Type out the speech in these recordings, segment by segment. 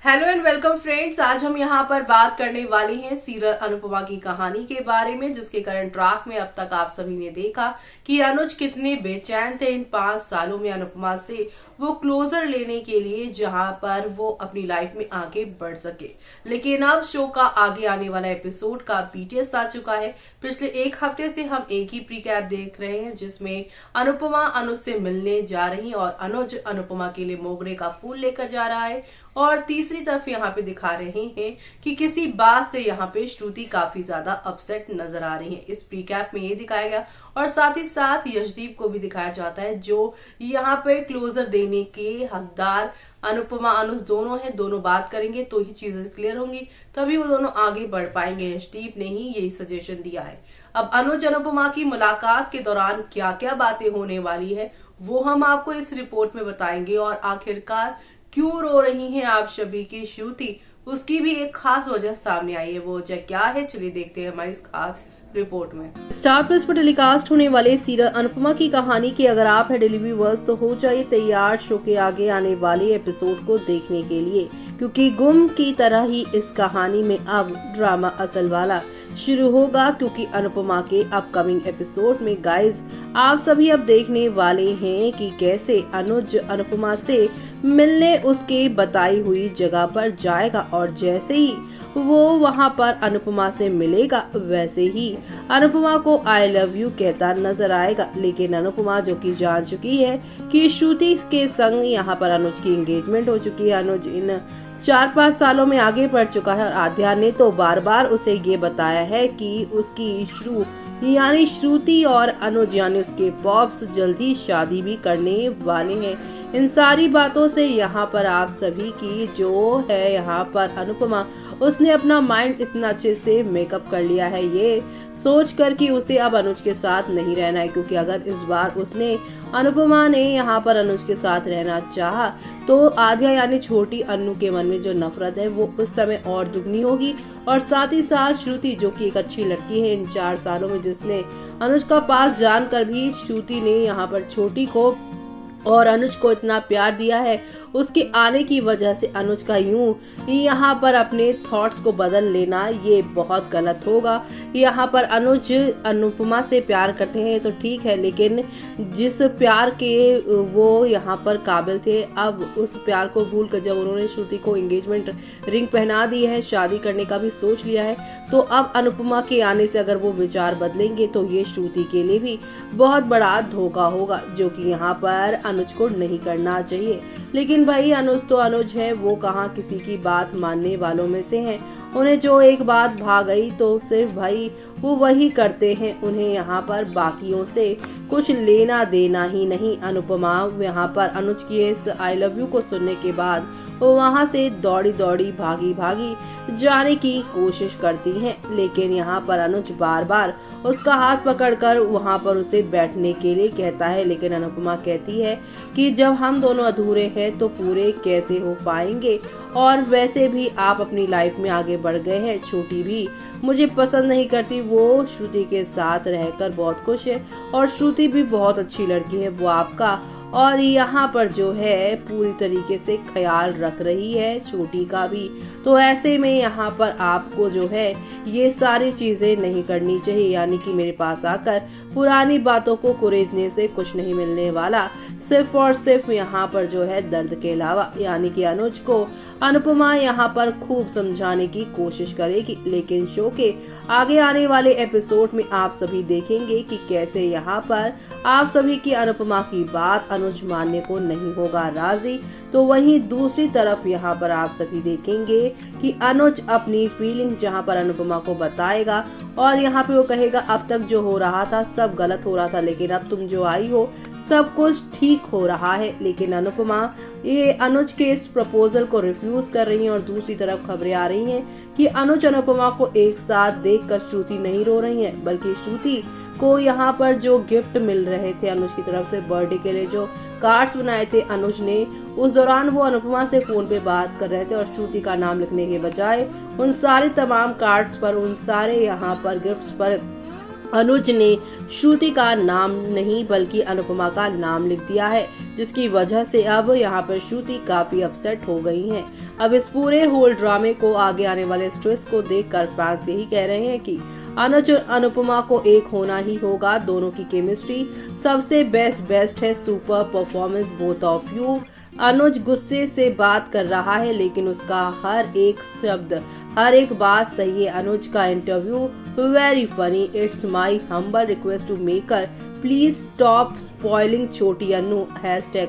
Hello and welcome friends. आज हम यहाँ पर बात करने वाले हैं सीरियल अनुपमा की कहानी के बारे में, जिसके करंट ट्रैक में अब तक आप सभी ने देखा कि अनुज कितने बेचैन थे इन 5 सालों में अनुपमा से वो क्लोजर लेने के लिए, जहां पर वो अपनी लाइफ में आगे बढ़ सके। लेकिन अब शो का आगे आने वाला एपिसोड का बीटीएस आ चुका है। पिछले एक हफ्ते से हम एक ही प्रीकैप देख रहे हैं, जिसमें अनुपमा अनुज से मिलने जा रही और अनुज अनुपमा के लिए मोगरे का फूल लेकर जा रहा है। और तीसरी तरफ यहाँ पे दिखा रहे हैं कि किसी बात से यहाँ पे श्रुति काफी ज्यादा अपसेट नजर आ रही है। इस प्रीकैप में ये दिखाया गया और साथ ही साथ यशदीप को भी दिखाया जाता है, जो यहाँ पे क्लोजर देने के हकदार अनुपमा अनुज दोनों हैं। दोनों बात करेंगे तो ही चीजें क्लियर होंगी, तभी वो दोनों आगे बढ़ पाएंगे। यशदीप ने ही यही सजेशन दिया है। अब अनुज अनुपमा की मुलाकात के दौरान क्या क्या बातें होने वाली है वो हम आपको इस रिपोर्ट में बताएंगे। और आखिरकार क्यों रो रही हैं आप सभी की श्रुति, उसकी भी एक खास वजह सामने आई है। वो वजह क्या है, चलिए देखते हैं हमारी इस खास रिपोर्ट में। स्टार प्लस पर टेलीकास्ट होने वाले सीरियल अनुपमा की कहानी की अगर आप है डेली व्यूअर्स, तो हो जाइए तैयार शो के आगे आने वाले एपिसोड को देखने के लिए, क्योंकि गुम की तरह ही इस कहानी में अब ड्रामा असल वाला शुरू होगा। क्योंकि अनुपमा के अपकमिंग एपिसोड में गाइस आप सभी अब देखने वाले हैं कि कैसे अनुज अनुपमा से मिलने उसके बताई हुई जगह पर जाएगा, और जैसे ही वो वहां पर अनुपमा से मिलेगा वैसे ही अनुपमा को आई लव यू कहता नजर आएगा। लेकिन अनुपमा जो कि जान चुकी है कि श्रुति के संग यहाँ पर अनुज की एंगेजमेंट हो चुकी है, अनुज इन 4-5 सालों में आगे बढ़ चुका है। और आध्या ने तो बार बार उसे ये बताया है कि उसकी यानी श्रुति और अनुज यानी उसके पॉप्स जल्दी शादी भी करने वाले हैं। इन सारी बातों से यहाँ पर आप सभी की जो है यहाँ पर अनुपमा उसने अपना माइंड इतना अच्छे से मेकअप कर लिया है, ये सोच कर कि उसे अब अनुज के साथ नहीं रहना है। क्योंकि अगर इस बार अनुपमा ने यहाँ पर अनुज के साथ रहना चाहा तो आध्या यानी छोटी अन्नू के मन में जो नफरत है वो उस समय और दुगनी होगी। और साथ ही साथ श्रुति जो कि एक अच्छी लड़की है, इन 4 सालों में जिसने अनुज का पास जानकर भी श्रुति ने यहाँ पर छोटी को और अनुज को इतना प्यार दिया है, उसके आने की वजह से अनुज का यूं यहाँ पर अपने थॉट्स को बदल लेना ये बहुत गलत होगा। यहाँ पर अनुज अनुपमा से प्यार करते हैं तो ठीक है, लेकिन जिस प्यार के वो यहाँ पर काबिल थे, अब उस प्यार को भूल कर जब उन्होंने श्रुति को एंगेजमेंट रिंग पहना दी है, शादी करने का भी सोच लिया है, तो अब अनुपमा के आने से अगर वो विचार बदलेंगे तो ये श्रुति के लिए भी बहुत बड़ा धोखा होगा, जो कि यहाँ पर अनुज को नहीं करना चाहिए। लेकिन भाई अनुज तो अनुज है, वो कहाँ किसी की बात मानने वालों में से हैं। उन्हें जो एक बात भा गई तो सिर्फ भाई वो वही करते हैं, उन्हें यहाँ पर बाकियों से कुछ लेना देना ही नहीं। अनुपमा यहाँ पर अनुज की इस आई लव यू को सुनने के बाद वो वहाँ से दौड़ी दौड़ी भागी जाने की कोशिश करती हैं, लेकिन यहाँ पर अनुज बार बार उसका हाथ पकड़कर वहाँ पर उसे बैठने के लिए कहता है। लेकिन अनुपमा कहती है कि जब हम दोनों अधूरे हैं तो पूरे कैसे हो पाएंगे, और वैसे भी आप अपनी लाइफ में आगे बढ़ गए हैं, छोटी भी मुझे पसंद नहीं करती, वो श्रुति के साथ रहकर बहुत खुश है और श्रुति भी बहुत अच्छी लड़की है, वो आपका और यहाँ पर जो है पूरी तरीके से ख्याल रख रही है, छोटी का भी। तो ऐसे में यहाँ पर आपको जो है ये सारी चीजें नहीं करनी चाहिए, यानी कि मेरे पास आकर पुरानी बातों को कुरेदने से कुछ नहीं मिलने वाला, सिर्फ और सिर्फ यहाँ पर जो है दर्द के अलावा। यानी कि अनुज को अनुपमा यहाँ पर खूब समझाने की कोशिश करेगी। लेकिन शो के आगे आने वाले एपिसोड में आप सभी देखेंगे कि कैसे यहाँ पर आप सभी की अनुपमा की बात अनुज मानने को नहीं होगा राजी। तो वहीं दूसरी तरफ यहाँ पर आप सभी देखेंगे कि अनुज अपनी फीलिंग जहाँ पर अनुपमा को बताएगा, और यहाँ पे वो कहेगा अब तक जो हो रहा था सब गलत हो रहा था, लेकिन अब तुम जो आई हो सब कुछ ठीक हो रहा है। लेकिन अनुपमा ये अनुज के इस प्रपोजल को रिफ्यूज कर रही है। और दूसरी तरफ खबरें आ रही हैं कि अनुज अनुपमा को एक साथ देखकर श्रुति नहीं रो रही है, बल्कि श्रुति को यहाँ पर जो गिफ्ट मिल रहे थे अनुज की तरफ से, बर्थडे के लिए जो कार्ड्स बनाए थे अनुज ने, उस दौरान वो अनुपमा से फोन पे बात कर रहे थे और श्रुति का नाम लिखने के बजाय उन सारे तमाम कार्ड्स पर, उन सारे यहाँ पर गिफ्ट्स पर अनुज ने श्रुति का नाम नहीं बल्कि अनुपमा का नाम लिख दिया है, जिसकी वजह से अब यहाँ पर श्रुति काफी अपसेट हो गई हैं। अब इस पूरे होल ड्रामे को आगे आने वाले स्ट्रेस को देखकर फैंस यही कह रहे हैं कि अनुज और अनुपमा को एक होना ही होगा। दोनों की केमिस्ट्री सबसे बेस्ट है। Super performance both of you. Anuj गुस्से से बात कर रहा है लेकिन उसका हर एक शब्द, हर एक बात सही है। अनुज का interview very funny. It's my humble request to maker please stop spoiling छोटी अनु।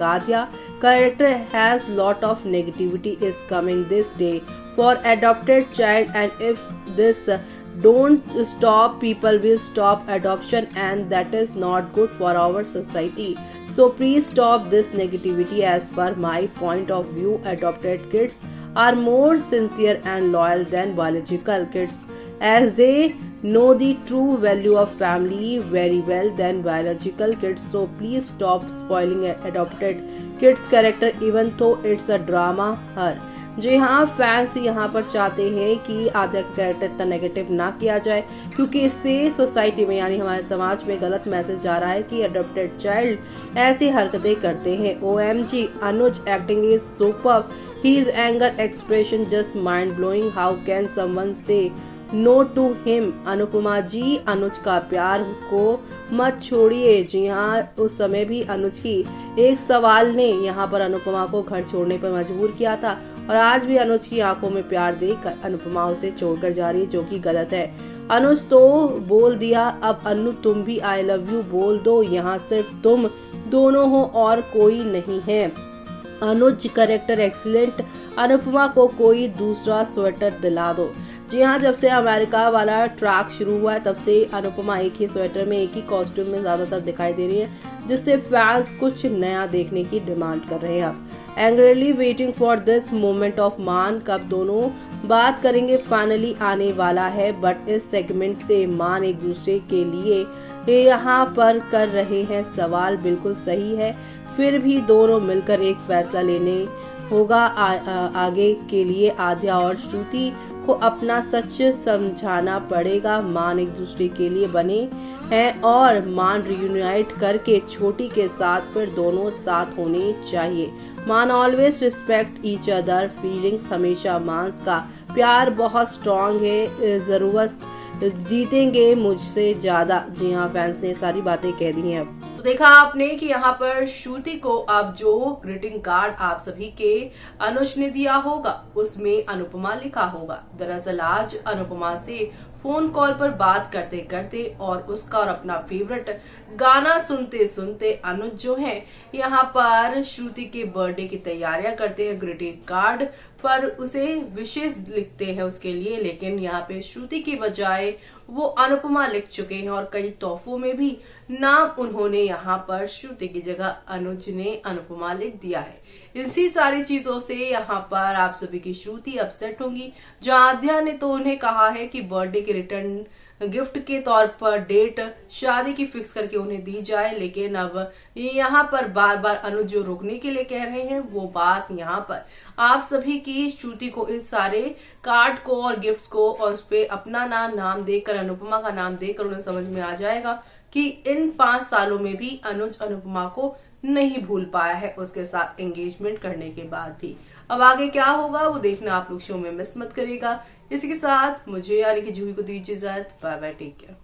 #आद्या character has lot of negativity is coming this day for adopted child, and if this don't stop, people will stop adoption, and that is not good for our society. So please stop this negativity. As per my point of view, adopted kids are more sincere and loyal than biological kids, as they know the true value of family very well than biological kids. So please stop spoiling adopted kids character even though it's a drama her. जी हाँ, fans यहाँ पर चाहते हैं कि आद्या का character इतना negative ना किया जाए, क्योंकि इससे सोसाइटी में यानी हमारे समाज में गलत मैसेज जा रहा है कि अडॉप्टेड चाइल्ड ऐसी हरकतें करते हैं। OMG, Anuj acting is super. His anger expression just mind blowing. How can someone say no to him? Anupama ji, Anuj का प्यार को मत छोड़िए। जी हाँ, उस समय भी अनुज की एक सवाल ने यहाँ पर अनुपमा को घर छोड़ने पर मजबूर किया था, और आज भी अनुज की आंखों में प्यार देखकर अनुपमा उसे छोड़कर जा रही है, जो कि गलत है। अनुज तो बोल दिया, अब अनु तुम भी आई लव यू बोल दो। यहाँ सिर्फ तुम दोनों हो और कोई नहीं है। अनुज कैरेक्टर एक्सीलेंट। अनुपमा को कोई दूसरा स्वेटर दिला दो। जी हाँ, जब से अमेरिका वाला ट्रैक शुरू हुआ है तब से अनुपमा एक ही स्वेटर में, एक ही कॉस्ट्यूम में ज्यादातर दिखाई दे रही है, जिससे फैंस कुछ नया देखने की डिमांड कर रहे हैं। अब angrily waiting for this moment of मान, कब दोनों बात करेंगे, फाइनली आने वाला है। बट इस सेगमेंट से मान एक दूसरे के लिए यहाँ पर कर रहे हैं सवाल, बिल्कुल सही है। फिर भी दोनों मिलकर एक फैसला लेने होगा। आगे के लिए आद्या और श्रुति को अपना सच समझाना पड़ेगा। मान एक दूसरे के लिए बने हैं और मान रियूनाइट करके छोटी के साथ फिर दोनों साथ होने चाहिए। मान always respect each other feelings. हमेशा मांस का प्यार बहुत स्ट्रॉन्ग है। जरूरत जीतेंगे मुझसे ज्यादा। जी हाँ, फैंस ने सारी बातें कह दी हैं। अब तो देखा आपने कि यहाँ पर श्रुति को अब जो ग्रीटिंग कार्ड आप सभी के अनुज ने दिया होगा उसमें अनुपमा लिखा होगा। दरअसल आज अनुपमा से फोन कॉल पर बात करते करते और उसका और अपना फेवरेट गाना सुनते सुनते अनुज जो है यहाँ पर श्रुति के बर्थडे की तैयारियां करते हैं। ग्रीटिंग कार्ड पर उसे विशेष लिखते हैं उसके लिए, लेकिन यहाँ पे श्रुति की बजाय वो अनुपमा लिख चुके हैं और कई तोहफों में भी नाम उन्होंने यहाँ पर श्रुति की जगह अनुज ने अनुपमा लिख दिया है। इसी सारी चीजों से यहाँ पर आप सभी की श्रुति अपसेट होंगी। जहाँ आद्या ने तो उन्हें कहा है कि बर्थडे के रिटर्न गिफ्ट के तौर पर डेट शादी की फिक्स करके उन्हें दी जाए, लेकिन अब यहाँ पर बार बार अनुज जो रोकने के लिए कह रहे हैं वो बात यहाँ पर आप सभी की श्रुति को इस सारे कार्ड को और गिफ्ट्स को और उस पे अपना नाम देकर, अनुपमा का नाम देकर उन्हें समझ में आ जाएगा कि इन 5 सालों में भी अनुज अनुपमा को नहीं भूल पाया है, उसके साथ एंगेजमेंट करने के बाद भी। अब आगे क्या होगा वो देखना आप लोग शो में मिस मत करिएगा। इसी के साथ मुझे यानी कि जूही को दीजिए इजाजत। Bye bye, take care.